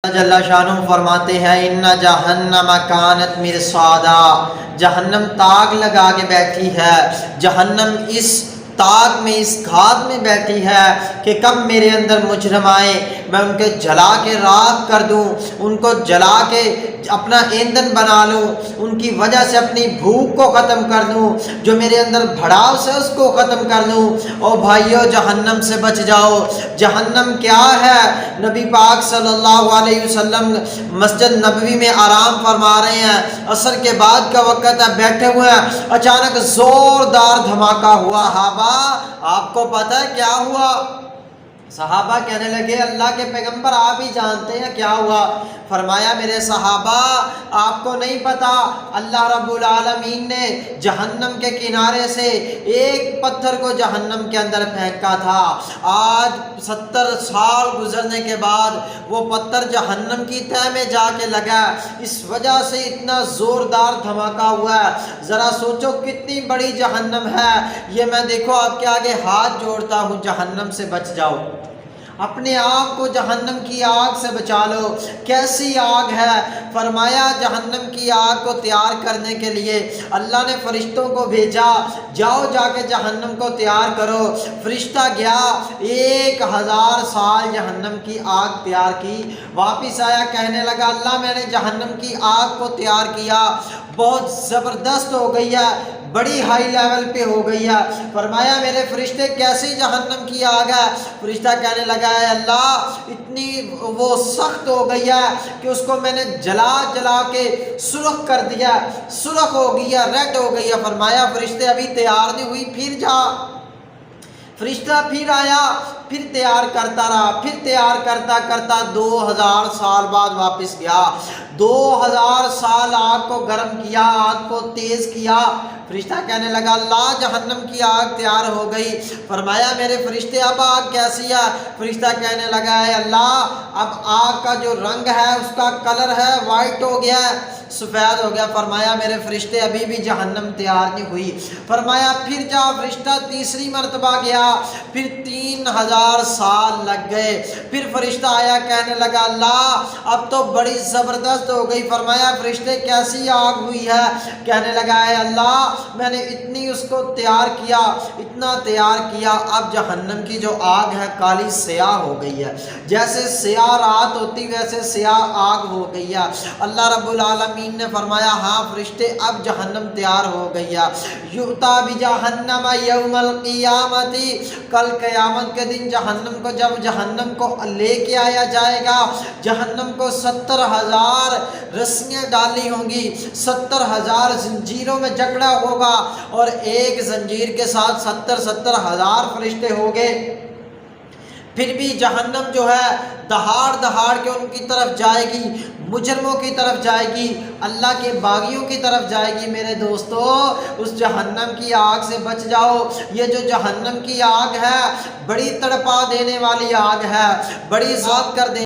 جل شانہ فرماتے ہیں ان جہنم کانت مرصادا، جہنم تاگ لگا کے بیٹھی ہے، جہنم اس تاگ میں اس گھات میں بیٹھی ہے کہ کب میرے اندر مجرم آئے میں ان کے جلا کے راکھ کر دوں، ان کو جلا کے اپنا ایندھن بنا لوں، ان کی وجہ سے اپنی بھوک کو ختم کر دوں، جو میرے اندر بھڑاؤ سے اس کو ختم کر دوں۔ او بھائیو جہنم سے بچ جاؤ۔ جہنم کیا ہے؟ نبی پاک صلی اللہ علیہ وسلم مسجد نبوی میں آرام فرما رہے ہیں، عصر کے بعد کا وقت ہے، بیٹھے ہوئے ہیں، اچانک زوردار دھماکہ ہوا۔ صحابہ آپ کو پتہ ہے کیا ہوا؟ صحابہ کہنے لگے اللہ کے پیغمبر آپ ہی جانتے ہیں کیا ہوا۔ فرمایا میرے صحابہ آپ کو نہیں پتا، اللہ رب العالمین نے جہنم کے کنارے سے ایک پتھر کو جہنم کے اندر پھینکا تھا، آج 70 سال گزرنے کے بعد وہ پتھر جہنم کی تہہ میں جا کے لگا، اس وجہ سے اتنا زوردار دھماکہ ہوا ہے۔ ذرا سوچو کتنی بڑی جہنم ہے یہ۔ میں دیکھو آپ کے آگے ہاتھ جوڑتا ہوں، جہنم سے بچ جاؤ، اپنے آپ کو جہنم کی آگ سے بچا لو۔ کیسی آگ ہے؟ فرمایا جہنم کی آگ کو تیار کرنے کے لیے اللہ نے فرشتوں کو بھیجا، جاؤ جا کے جہنم کو تیار کرو۔ فرشتہ گیا، 1000 سال جہنم کی آگ تیار کی، واپس آیا کہنے لگا اللہ میں نے جہنم کی آگ کو تیار کیا، بہت زبردست ہو گئی ہے، بڑی ہائی لیول پہ ہو گئی ہے۔ فرمایا میرے فرشتے کیسی جہنم کی آگ ہے؟ فرشتہ کہنے لگا ہے اللہ اتنی وہ سخت ہو گئی ہے کہ اس کو میں نے جلا جلا کے سرخ کر دیا، سرخ ہو گئی ہے، ریڈ ہو گئی ہے۔ فرمایا فرشتے ابھی تیار نہیں ہوئی، پھر جا۔ فرشتہ پھر آیا، پھر تیار کرتا رہا، پھر تیار کرتا کرتا 2000 سال بعد واپس گیا، 2000 سال آگ کو گرم کیا، آگ کو تیز کیا۔ فرشتہ کہنے لگا اللہ جہنم کی آگ تیار ہو گئی۔ فرمایا میرے فرشتے اب آگ کیسی ہے؟ فرشتہ کہنے لگا ہے اللہ اب آگ کا جو رنگ ہے اس کا کلر ہے وائٹ ہو گیا ہے، سفید ہو گیا۔ فرمایا میرے فرشتے ابھی بھی جہنم تیار نہیں ہوئی۔ فرمایا پھر جا۔ فرشتہ تیسری مرتبہ گیا، پھر 3000 سال لگ گئے۔ پھر فرشتہ آیا کہنے لگا اللہ اب تو بڑی زبردست ہو گئی۔ فرمایا فرشتے کیسی آگ ہوئی ہے؟ کہنے لگا ہے اللہ میں نے اتنی اس کو تیار کیا، اتنا تیار کیا، اب جہنم کی جو آگ ہے کالی سیاہ ہو گئی ہے، جیسے سیاہ رات ہوتی ویسے سیاہ آگ ہو گئی ہے۔ اللہ رب العالمین نے فرمایا ہاں فرشتے اب جہنم تیار ہو گئی ہے۔ یؤتی بجہنم یوم القیامت، کل قیامت کے دن جہنم کو جب جہنم کو لے کے آیا جائے گا، جہنم کو 70,000 رسیاں ڈالی ہوں گی، 70,000 زنجیروں میں جکڑا ہوگا، اور ایک زنجیر کے ساتھ 70,000 فرشتے ہوں گے۔ پھر بھی جہنم جو ہے دہاڑ دہاڑ کے ان کی طرف جائے گی، مجرموں کی طرف جائے گی، اللہ کے باغیوں کی طرف جائے گی۔ میرے دوستو اس جہنم کی آگ سے بچ جاؤ۔ یہ جو جہنم کی آگ ہے بڑی تڑپا دینے والی آگ ہے، بڑی ذات کر دینے